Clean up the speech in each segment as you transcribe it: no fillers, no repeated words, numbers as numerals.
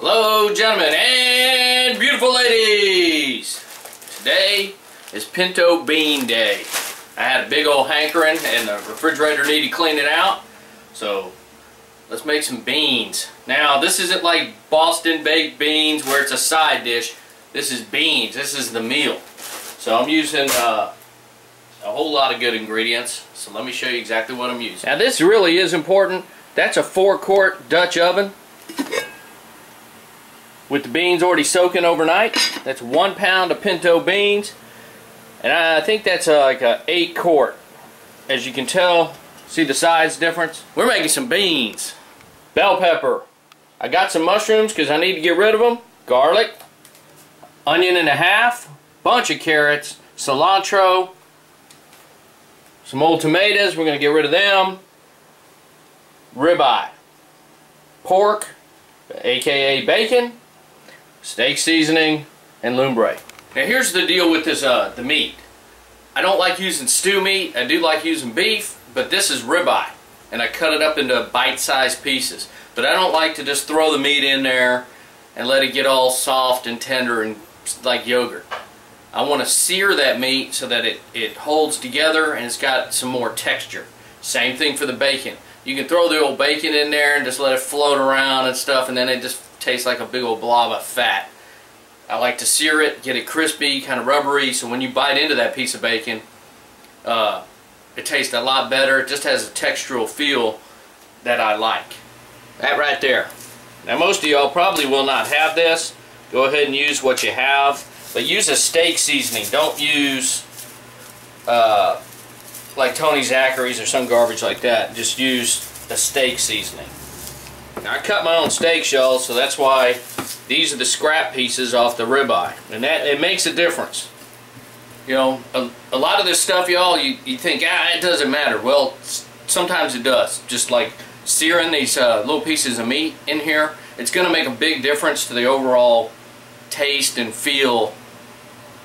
Hello gentlemen and beautiful ladies! Today is Pinto Bean Day. I had a big old hankering and the refrigerator needed cleaning out, so let's make some beans. Now this isn't like Boston baked beans where it's a side dish. This is beans. This is the meal. So I'm using a whole lot of good ingredients. So let me show you exactly what I'm using. Now this really is important. That's a 4-quart Dutch oven with the beans already soaking overnight. That's 1 pound of pinto beans, and I think that's like a 8-quart. As you can tell, see the size difference? We're making some beans. Bell pepper. I got some mushrooms because I need to get rid of them. Garlic, onion and a half, bunch of carrots, cilantro, some old tomatoes, we're going to get rid of them, ribeye, pork, aka bacon, steak seasoning, and lumbre. Now here's the deal with this the meat. I don't like using stew meat. I do like using beef, but this is ribeye, and I cut it up into bite-sized pieces. But I don't like to just throw the meat in there and let it get all soft and tender and like yogurt. I want to sear that meat so that it holds together and it's got some more texture. Same thing for the bacon. You can throw the old bacon in there and just let it float around and stuff, and then it just tastes like a big old blob of fat. I like to sear it, get it crispy, kind of rubbery, so when you bite into that piece of bacon, it tastes a lot better. It just has a textural feel that I like. That right there. Now most of y'all probably will not have this. Go ahead and use what you have, but use a steak seasoning. Don't use like Tony Zachary's or some garbage like that. Just use a steak seasoning. Now I cut my own steaks, y'all, so that's why these are the scrap pieces off the ribeye, and that it makes a difference. You know, a lot of this stuff, y'all, you think, it doesn't matter. Well, sometimes it does. Just like searing these little pieces of meat in here, it's going to make a big difference to the overall taste and feel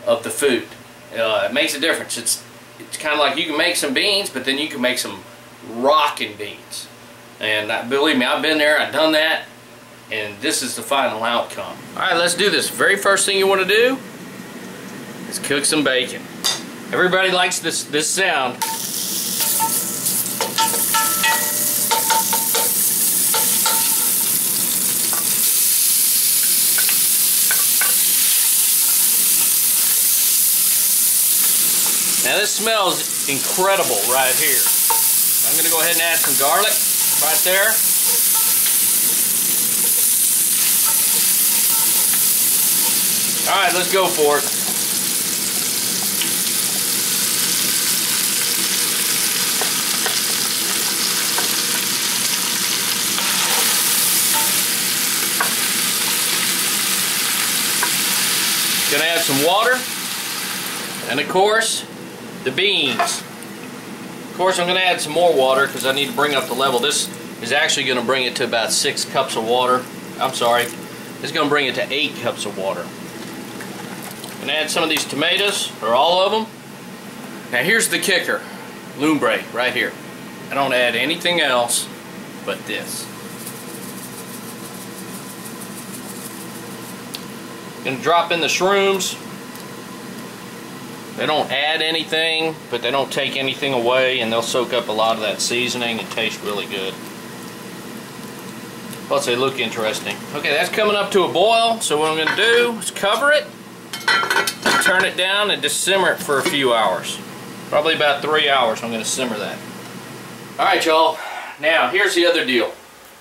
of the food. It makes a difference. It's kind of like you can make some beans, but then you can make some rockin' beans. And believe me, I've been there, I've done that, and this is the final outcome. Alright, let's do this. Very first thing you want to do is cook some bacon. Everybody likes this sound. Now this smells incredible right here. I'm going to go ahead and add some garlic right there. Alright, let's go for it. Gonna add some water, and of course the beans. Of course I'm gonna add some more water because I need to bring up the level. This is actually gonna bring it to about 6 cups of water. I'm sorry, it's gonna bring it to 8 cups of water. Gonna add some of these tomatoes, or all of them. Now here's the kicker, lumbre right here. I don't add anything else but this. Gonna drop in the shrooms. They don't add anything, but they don't take anything away, and they'll soak up a lot of that seasoning and taste really good. Plus they look interesting. Okay, that's coming up to a boil, so what I'm gonna do is cover it, turn it down, and just simmer it for a few hours. Probably about 3 hours I'm gonna simmer that. Alright y'all, now here's the other deal.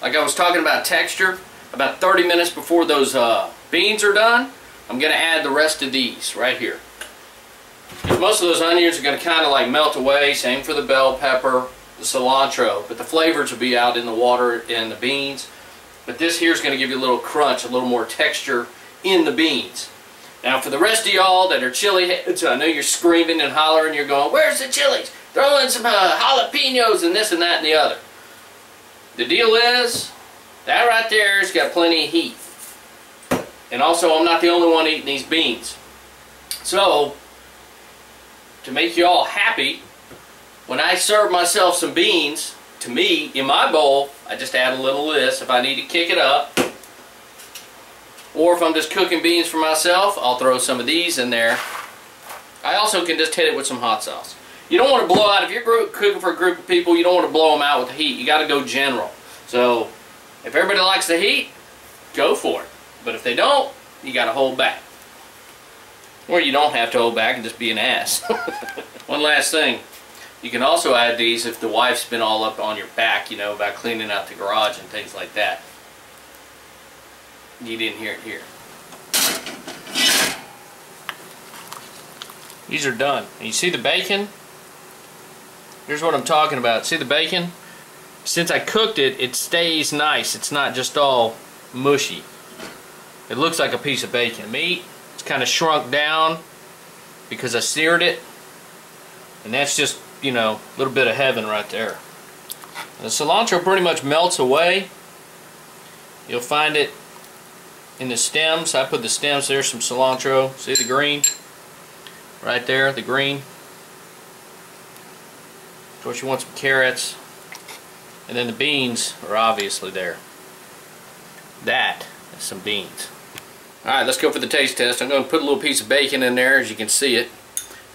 Like I was talking about texture, about 30 minutes before those beans are done, I'm gonna add the rest of these right here. Because most of those onions are gonna kind of like melt away, same for the bell pepper, the cilantro, but the flavors will be out in the water and the beans. But this here is going to give you a little crunch, a little more texture in the beans. Now for the rest of y'all that are chili heads, I know you're screaming and hollering, you're going, where's the chilies? Throw in some jalapenos and this and that and the other. The deal is, that right there has got plenty of heat. And also I'm not the only one eating these beans. So, to make you all happy, when I serve myself some beans, to me, in my bowl, I just add a little of this if I need to kick it up. Or if I'm just cooking beans for myself, I'll throw some of these in there. I also can just hit it with some hot sauce. You don't want to blow out, if you're cooking for a group of people, you don't want to blow them out with the heat. You got to go general. So if everybody likes the heat, go for it. But if they don't, you got to hold back. Or you don't have to hold back and just be an ass. One last thing. You can also add these if the wife's been all up on your back, you know, about cleaning out the garage and things like that. You didn't hear it here. These are done. And you see the bacon? Here's what I'm talking about. See the bacon? Since I cooked it, it stays nice. It's not just all mushy. It looks like a piece of bacon. Meat, it's kind of shrunk down because I seared it. And that's just, you know, a little bit of heaven right there. The cilantro pretty much melts away. You'll find it in the stems. I put the stems there, some cilantro. See the green? Right there, the green. Of course, you want some carrots. And then the beans are obviously there. That is some beans. Alright, let's go for the taste test. I'm going to put a little piece of bacon in there, as you can see it.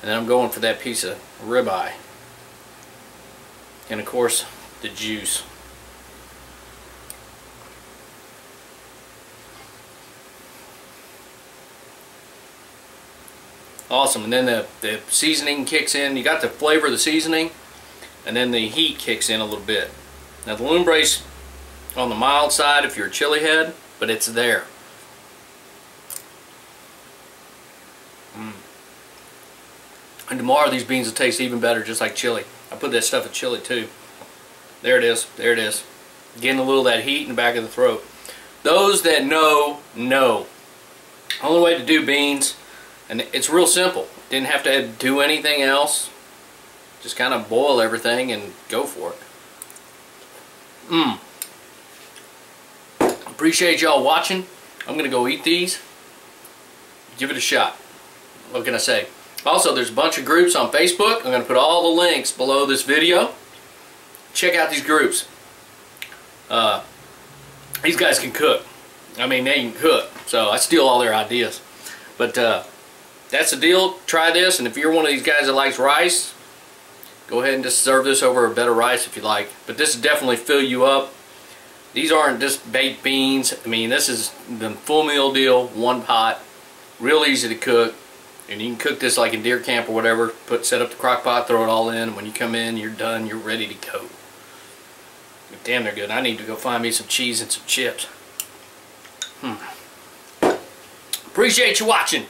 And then I'm going for that piece of ribeye. And of course, the juice. Awesome. And then the seasoning kicks in. You got the flavor of the seasoning, and then the heat kicks in a little bit. Now the lune brace on the mild side if you're a chili head, but it's there. And tomorrow these beans will taste even better, just like chili. I put that stuff in chili too. There it is. There it is. Getting a little of that heat in the back of the throat. Those that know. Only way to do beans, and it's real simple. Didn't have to do anything else. Just kind of boil everything and go for it. Appreciate y'all watching. I'm going to go eat these. Give it a shot. What can I say? Also, there's a bunch of groups on Facebook. I'm going to put all the links below this video. Check out these groups. These guys can cook. I mean, they can cook. So I steal all their ideas. But that's the deal. Try this. And if you're one of these guys that likes rice, go ahead and just serve this over a bed of rice if you like. But this will definitely fill you up. These aren't just baked beans. I mean, this is the full meal deal, one pot. Real easy to cook. And you can cook this like in deer camp or whatever. Set up the crock pot, throw it all in. And when you come in, you're done. You're ready to go. But damn, they're good. I need to go find me some cheese and some chips. Appreciate you watching.